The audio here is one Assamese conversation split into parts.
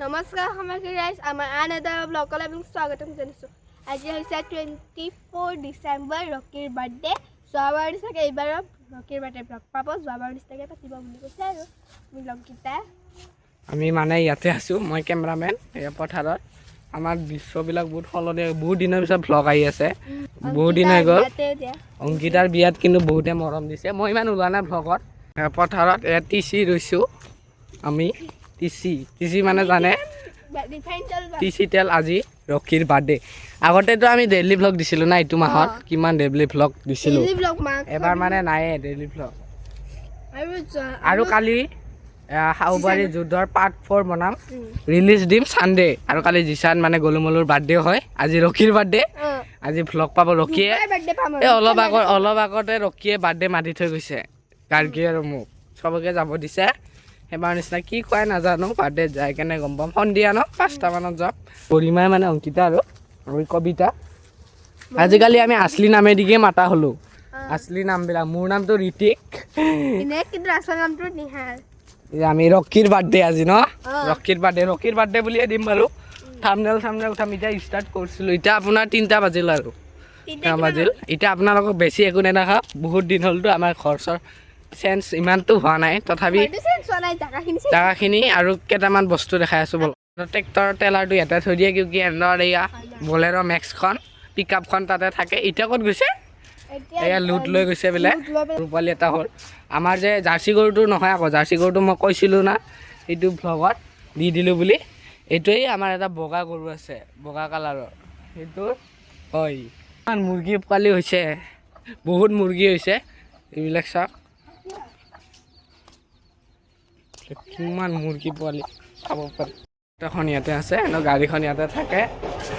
নমস্কাৰ সামগ্ৰী ৰাইজ আমাৰ আন এটা ব্লগলৈ আপোনাক স্বাগতম জনাইছোঁ। আজি হৈছে 24 ডিচেম্বৰ ৰকীৰ বাৰ্থডে। যোৱাবাৰ নিচিনাকৈ এইবাৰ ৰকীৰ বাৰ্থডে ব্লগ পাব, যোৱাবাৰ নিচিনাকৈ পাতিব বুলি কৈছে আৰু ব্লগকেইটা। আমি মানে ইয়াতে আছোঁ, মই কেমেৰামেন। এই পথাৰত আমাৰ দৃশ্যবিলাক বহুত সলনি, বহুত দিনৰ পিছত ব্লগ আহি আছে। বহুত দিন হৈ গ'ল। অংকিতাৰ বিয়াত কিন্তু বহুতে মৰম দিছে। মই ইমান ওলোৱা নাই ব্লগত। পথাৰত টিচি ৰুইছোঁ আমি। টিচি মানে জানে, টিচি তেল। আজি ৰকীৰ বাৰ্থডে। আগতেতো আমি ডেইলি ভ্লগ দিছিলোঁ না, এইটো মাহত কিমান ডেইলি ভ্লগ দিছিলোঁ। এবাৰ মানে নাইয়ে ডেইলি ভ্লগ। আৰু কালি শাহুবাৰী যুদ্ধৰ পাৰ্ট 4 বনাম, ৰিলিজ দিম ছানডে। আৰু কালি জিছান মানে গলুমলুৰ বাৰ্থডে হয়, আজি ৰকীৰ বাৰ্থডে। আজি ভ্লগ পাব ৰকীয়ে। এই অলপ আগতে ৰকীয়ে বাৰ্থডে মাতি থৈ গৈছে, গাৰ্গী আৰু মোক চবকে যাব দিছে। এবাৰ নিচিনা কি খুৱাই নাজানো, বাৰ্থডে যাই কেনে গম পাম। সন্ধিয়া ন 5টা মানত যাম। গৰিমাই মানে অংকিতা আৰু কবিতা। আজিকালি আমি আছলি নামেদিকে মাতা হ'লোঁ। আছলি নামবিলাক, মোৰ নামটো ঋতিক, কিন্তু আচল নামটো নিহাৰ। আমি ৰকীৰ বাৰ্থডে আজি ন, ৰকীৰ বাৰ্থডে বুলিয়ে দিম বাৰু। থাম্বনেল উঠাম, এতিয়া ষ্টাৰ্ট কৰিছিলোঁ। এতিয়া আপোনাৰ 3টা বাজিল আৰু এতিয়া আপোনালোকক বেছি একো নেদেখা। বহুত দিন হ'লতো আমাৰ ঘৰ চৰ চেঞ্জ ইমানটো হোৱা নাই, তথাপি জাগাখিনি আৰু কেইটামান বস্তু দেখাই আছোঁ। বল ট্ৰেক্টৰৰ টেলাৰটো ইয়াতে থৈ দিয়ে, কিউকি এণ্ডৰ এয়া বলেৰ' মেক্সখন পিক আপখন তাতে থাকে। এতিয়া ক'ত গৈছে? এয়া লুট লৈ গৈছে বোলে। ৰূপালী এটা হ'ল আমাৰ যে জাৰ্চি গৰুটো নহয় আকৌ, জাৰ্চি গৰুটো মই কৈছিলোঁ না এইটো ভ্লগত দি দিলোঁ বুলি। এইটোৱেই আমাৰ এটা বগা গৰু আছে, বগা কালাৰৰ। সেইটো হয়। ইমান মুৰ্গী পোৱালি হৈছে, বহুত মুৰ্গী হৈছে। এইবিলাক চাওক, কিমান মুৰ্গী পোৱালি চাব পাৰি। এখন ইয়াতে আছে, গাড়ীখন ইয়াতে থাকে।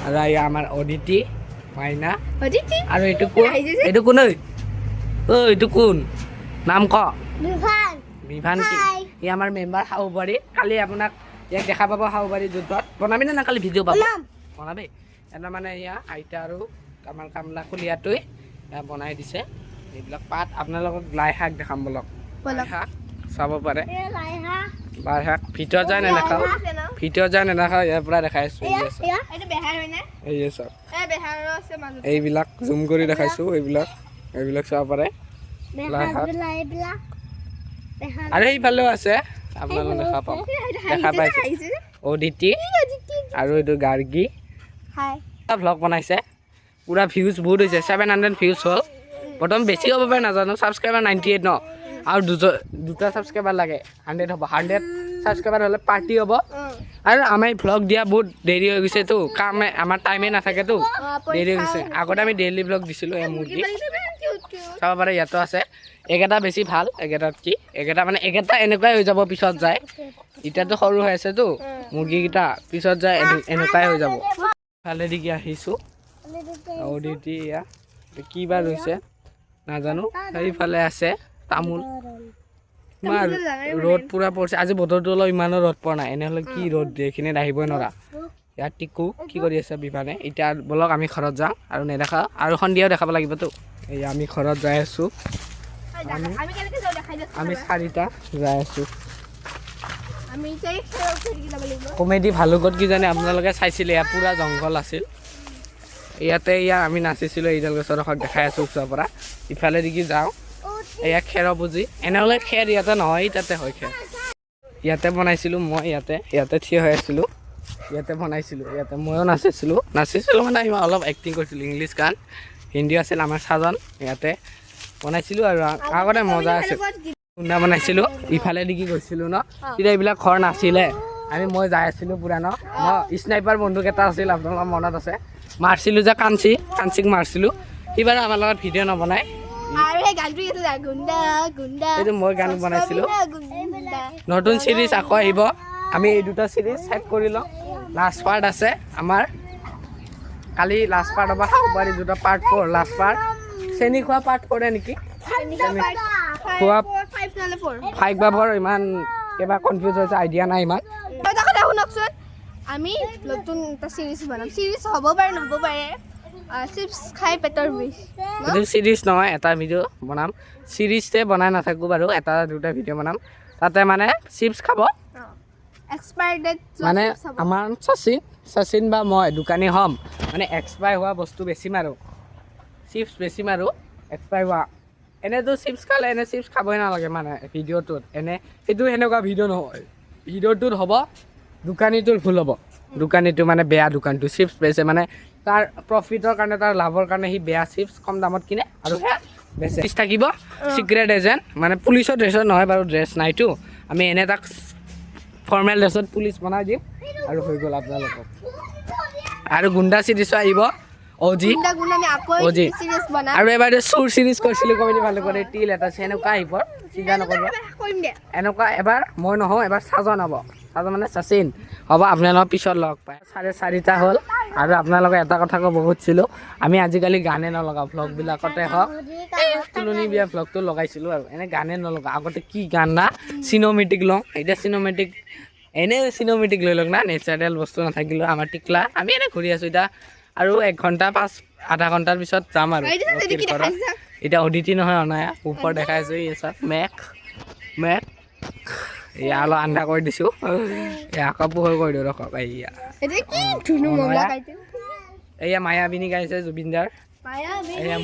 আৰু এয়া আমাৰ অদিতি, মাইনা। আৰু এইটো কোন? এইটো কোন? এইটো কোন? নাম ক? বিভান। কি ই আমাৰ মেম্বাৰ শাহুবাৰী। কালি আপোনাক ইয়াক দেখা পাব শাহুবাৰী যুদ্ধত। বনাবি নে না কালি ভিডিঅ' পাব? বনাবি। এটা মানে এয়া আইতা আৰু আমাৰ কামলা খুলিয়াটোৱে এয়া বনাই দিছে। এইবিলাক পাত আপোনালোকক লাই শাক দেখাম বলক। লাই শাক চাব পাৰে। লাই শাক ভিতৰত যায় নেদেখাওঁ, ইয়াৰ পৰা দেখাই আছোঁ। এইবিলাক জুম কৰি দেখাইছোঁ, এইবিলাক চাব পাৰে। লাই শাক আৰু এইফালেও আছে, আপোনালোকে দেখা পাইছে। অদিতি আৰু এইটো গাৰ্গী ভ্লগ বনাইছে। পুৰা ভিউজ বহুত হৈছে, 700 ভিউজ হ'ল। প্ৰথম বেছি হ'ব পাৰে নাজানো, ছাবস্ক্ৰাইবাৰ 98 ন। আৰু দুটা ছাবস্ক্ৰাইবাৰ লাগে, 100 হ'ব। 100 ছাবস্ক্ৰাইবাৰ হ'লে পাৰ্টি হ'ব। আৰু আমি ভ্লগ দিয়া বহুত দেৰি হৈ গৈছেতো, আমাৰ টাইমেই নাথাকেতো, দেৰি হৈ গৈছে। আগতে আমি ডেইলি ভ্লগ দিছিলোঁ। এই মুৰ্গী চাব পাৰে, ইয়াতো আছে। একেটা বেছি ভাল, একেটাত কি একেটা মানে একেটা এনেকুৱাই হৈ যাব পিছত যায়। এতিয়াতো সৰু হৈ আছেতো মুৰ্গীকেইটা, পিছত যায় এনেকুৱাই হৈ যাব। ফালেদি কি আহিছোঁ অদিতি, এয়া কি বা ৰৈছে নাজানো। সেইফালে আছে তামোল। ইমান ৰ'দ পূৰা পৰিছে আজি, বতৰটো অলপ ইমানো ৰ'দ পৰা নাই। এনেহ'লে কি ৰ'দ দিয়ে, এইখিনিত আহিবই নোৱাৰা। ইয়াত টিকু কি কৰি আছে বিভানে। এতিয়া বলক আমি ঘৰত যাওঁ, আৰু নেদেখা আৰু সন্ধিয়াও দেখাব লাগিবতো। এই আমি ঘৰত যাই আছোঁ, আমি 4টা যাই আছোঁ। কমেডি ভালুকত কিজানি আপোনালোকে চাইছিলে, ইয়াত পূৰা জংঘল আছিল। ইয়াতে আমি নাচিছিলোঁ, এইডাল গছৰ কাষত দেখাই আছোঁ ওচৰৰ পৰা। ইফালে দেখি যাওঁ, এয়া খেৰৰ পুঁজি। এনেহ'লে খেৰ ইয়াতে নহয়, তাতে হয় খেৰ। ইয়াতে বনাইছিলোঁ মই, ইয়াতে থিয় হৈ আছিলোঁ, ইয়াতে বনাইছিলোঁ। ইয়াতে ময়ো নাচিছিলোঁ মানে ইমান অলপ এক্টিং কৰিছিলোঁ। ইংলিছ গান, হিন্দী আছিল আমাৰ চাজন। ইয়াতে বনাইছিলোঁ আৰু আগতে মজা আছিল। কুন্দা বনাইছিলোঁ, ইফালে দেখি গৈছিলোঁ ন। তেতিয়া এইবিলাক ঘৰ নাছিলে, মই যাই আছিলোঁ পূৰা ন। মই স্নাইপাৰ বন্দুক এটা আছিল, আপোনালোকৰ মনত আছে। মাৰিছিলোঁ যে কাঞ্চিক মাৰিছিলোঁ। সি বাৰু আমাৰ লগত ভিডিঅ' নবনাই। এইটো মই গান বনাইছিলোঁ। নতুন চিৰিজ আকৌ আহিব, আমি এই দুটা চিৰিজ ছেট কৰি লওঁ। লাষ্ট পাৰ্ট আছে আমাৰ, কালি লাষ্ট পাৰ্ট হ'ব। শাহুবাৰী যুদ্ধ পাৰ্ট 4 লাষ্ট পাৰ্ট। চেনি খোৱা পাৰ্ট 4 নেকি, খোৱা 5 বা 4, ইমান কিবা কনফিউজ হৈছে, আইডিয়া নাই ইমান। শুনকচোন, আমি নতুন এটা চিৰিজ বনাম। চিৰিজ হ'ব পাৰে নহ'ব পাৰে, চিপছ খাই পেটৰ বিষ। এইটো চিৰিজ নহয়, এটা ভিডিঅ' বনাম। চিৰিজতে বনাই নাথাকোঁ বাৰু, এটা দুটা ভিডিঅ' বনাম। তাতে মানে চিপছ খাব, এক্সপায়াৰ ডেট মানে আমাৰ শচীন বা মই দোকানী হ'ম মানে এক্সপায়াৰ হোৱা বস্তু বেছি মাৰোঁ চিপছ বেছি মাৰোঁ এক্সপায়াৰ হোৱা এনেতো চিপছ খালে এনে চিপছ খাবই নালাগে মানে ভিডিঅ'টোত এনে সেইটো সেনেকুৱা ভিডিঅ' নহয় ভিডিঅ'টোত হ'ব দোকানীটোৰ ভুল হ'ব দোকানীটো মানে বেয়া দোকানটো চিপছ বেচে মানে তাৰ প্ৰফিটৰ কাৰণে তাৰ লাভৰ কাৰণে সি বেয়া চিপছ কম দামত কিনে আৰু সেয়া বেচে থাকিব চিক্ৰেট এজেণ্ট মানে পুলিচৰ ড্ৰেছত নহয় বাৰু ড্ৰেছ নাইতো আমি এনে তাক ফৰ্মেল ড্ৰেছত পুলিচ বনাই দিম আৰু হৈ গ'ল আপোনালোকক আৰু গুণ্ডা চিৰিজো আহিব অজি আৰু এবাৰ চুৰ চিৰিজ কৰিছিলোঁ কমেডি ভালো কৰে তিল এটা এনেকুৱা আহিব চিন্তা নকৰিব এনেকুৱা এবাৰ মই নহওঁ এবাৰ চাজন হ'ব চাজন মানে শচীন হ'ব আপোনালোকক পিছত লগ পায় 4:30 হ'ল আৰু আপোনালোকক এটা কথা ক'ব খুজিছিলোঁ আমি আজিকালি গানে নলগাওঁ ভ্লগবিলাকতে হওক তুলনি বিয়া ভ্লগটো লগাইছিলোঁ আৰু এনে গানে নলগাওঁ আগতে কি গান না চিনেমেটিক লওঁ এতিয়া চিনেমেটিক এনেই চিনেমেটিক লৈ লওক না নেচাৰেল বস্তু নাথাকিলেও আমাৰ টিকলা আমি এনেই ঘূৰি আছোঁ এতিয়া আৰু 1 ঘণ্টা আধা ঘণ্টাৰ পিছত যাম আৰু এতিয়া অদিতি নহয় অনায়া ওপৰ দেখাইছোঁ এই চব মেঘ এয়া অলপ আন্ধা কৰি দিছোঁ এয়া কাপোৰ হৈ কৰি দিওঁ ৰখক এয়া মায়াবিনী গাইছে জুবিনদাৰ এয়া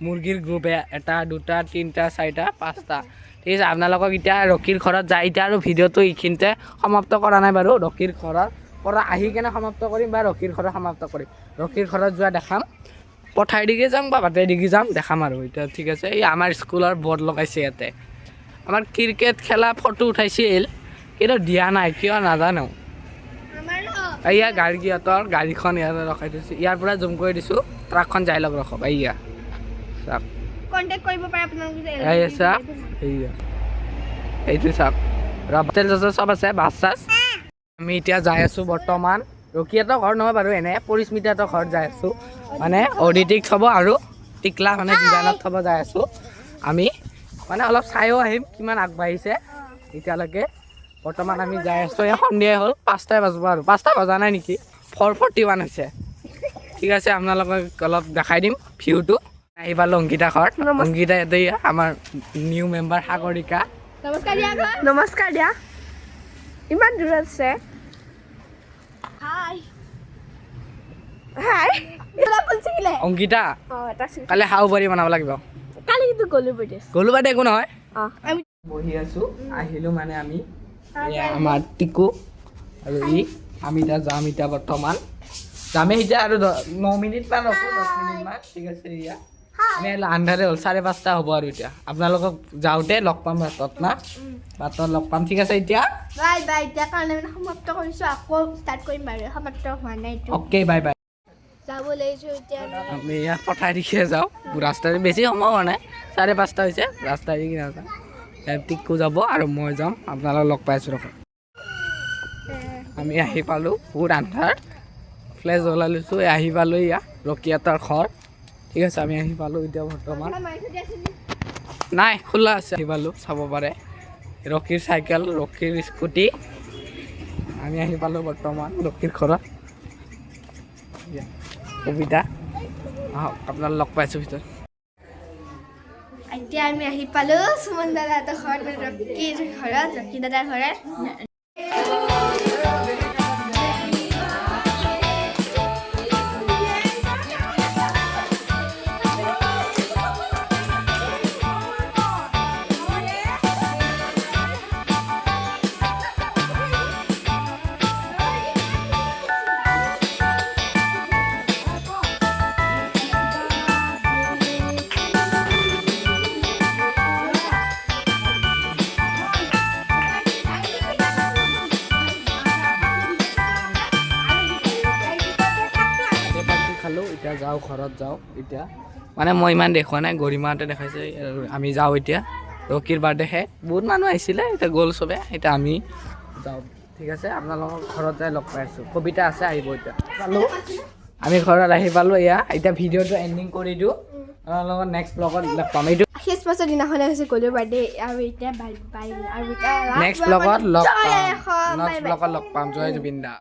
মুৰ্গীৰ গ্ৰুপ এটা 2টা 3টা 4টা 5টা ঠিক আছে আপোনালোকক এতিয়া ৰকীৰ ঘৰত যায় এতিয়া আৰু ভিডিঅ'টো এইখিনিতে সমাপ্ত কৰা নাই বাৰু ৰকীৰ ঘৰৰ পৰা আহি কেনে সমাপ্ত কৰিম বা ৰকীৰ ঘৰত সমাপ্ত কৰিম ৰকীৰ ঘৰত যোৱা দেখাম পঠাই দিকে যাম বা বাটে দিকে যাম দেখাম আৰু এতিয়া ঠিক আছে এই আমাৰ স্কুলৰ বৰ্ড লগাইছে ইয়াতে আমাৰ ক্ৰিকেট খেলা ফটো উঠাইছিল কিন্তু দিয়া নাই কিয় নাজানো এয়া গাৰ্গীহঁতৰ গাড়ীখন ইয়াতে ৰখাই থৈছোঁ ইয়াৰ পৰা জুম কৰি দিছোঁ ট্ৰাকখন যাই লগ ৰখক এয়া চাওক এয়া চাওক এয়া এইটো চাওক হোটেল চব আছে বাছ চাছ আমি এতিয়া যাই আছোঁ বৰ্তমান ৰকীহঁতৰ ঘৰ নহয় বাৰু এনে পৰিস্মিতাহঁতৰ ঘৰত যাই আছোঁ মানে অদিতিক থ'ব আৰু টিকলা মানে বিধানত থ'ব যাই আছোঁ আমি মানে অলপ চাইও আহিম কিমান আগবাঢ়িছে এতিয়ালৈকে বৰ্তমান আমি যাই আছোঁ এই সন্ধিয়াই হ'ল 5টাই বাজিব আৰু 5টা বজা নাই নেকি 4:41 হৈছে ঠিক আছে আপোনালোকক অলপ দেখাই দিম ভিউটো আহি পালোঁ অংকিতা ঘৰত অংকিতা ইয়াতে আমাৰ নিউ মেম্বাৰ সাগৰিকা নমস্কাৰ দিয়া ইমান দূৰত আছে অংকিতা কালি হাও বাৰী বনাব লাগিব গ'লো বাদে একো নহয় বহি আছোঁ আহিলোঁ মানে আমি আমাৰ টিকু আৰু আমি এতিয়া যাম এতিয়া বৰ্তমান যামেই এতিয়া আৰু 9 মিনিটমান ৰখোঁ 10 মিনিটমান ঠিক আছে এতিয়া আমি আন্ধাৰে হ'ল 5:30 হ'ব আৰু এতিয়া আপোনালোকক যাওঁতে লগ পাম বাটত লগ পাম ঠিক আছে এতিয়া এতিয়া কাৰণে সমাপ্ত কৰিছোঁ আকৌ ষ্টাৰ্ট কৰিম বাৰু সমাপ্ত হোৱা নাই অ'কে বাই বাই যাব লাগিছোঁ এতিয়া আমি ইয়াত পঠাই দিখে যাওঁ ৰাস্তাৰে বেছি সময় হোৱা নাই 5:30 হৈছে ৰাস্তা এৰি নাযাওঁ টিকু যাব আৰু মই যাম আপোনালোকক লগ পাইছোঁ ৰখক আমি আহি পালোঁ বহুত আন্ধাৰ ফ্লেছ জ্বলাই লৈছোঁ আহি পালোঁ ইয়া ৰকীহঁতৰ ঘৰ ঠিক আছে আমি আহি পালোঁ এতিয়া বৰ্তমান নাই খোলা আছে আহি পালোঁ চাব পাৰে ৰকীৰ চাইকেল ৰকীৰ স্কুটি আমি আহি পালোঁ বৰ্তমান ৰকীৰ ঘৰত কবিতা আহক আপোনাক লগ পাইছোঁ ভিতৰত এতিয়া আমি আহি পালোঁ সুমন দাদাহঁতৰ ঘৰত ৰকী দাদাৰ ঘৰত এতিয়া যাওঁ ঘৰত যাওঁ এতিয়া মানে মই ইমান দেখুৱা নাই গৰিমাহঁতে দেখাইছে আমি যাওঁ এতিয়া ৰকীৰ বাৰ্থডে বহুত মানুহ আহিছিলে এতিয়া গ'ল চবে এতিয়া আমি যাওঁ ঠিক আছে আপোনালোকৰ ঘৰত যাই লগ পাই আছোঁ কবিতা আছে আহিব এতিয়া পালোঁ আমি ঘৰত আহি পালোঁ এতিয়া ভিডিঅ'টো এণ্ডিং কৰি দিওঁ আপোনালোকৰ নেক্সট ব্লগত লগ পাম এইটো শেষ পাছৰ দিনাখনে হৈছে গ'লো বাৰ্থডে আৰু এতিয়া নেক্সট ব্লগত লগ পাম জয় জুবিন দা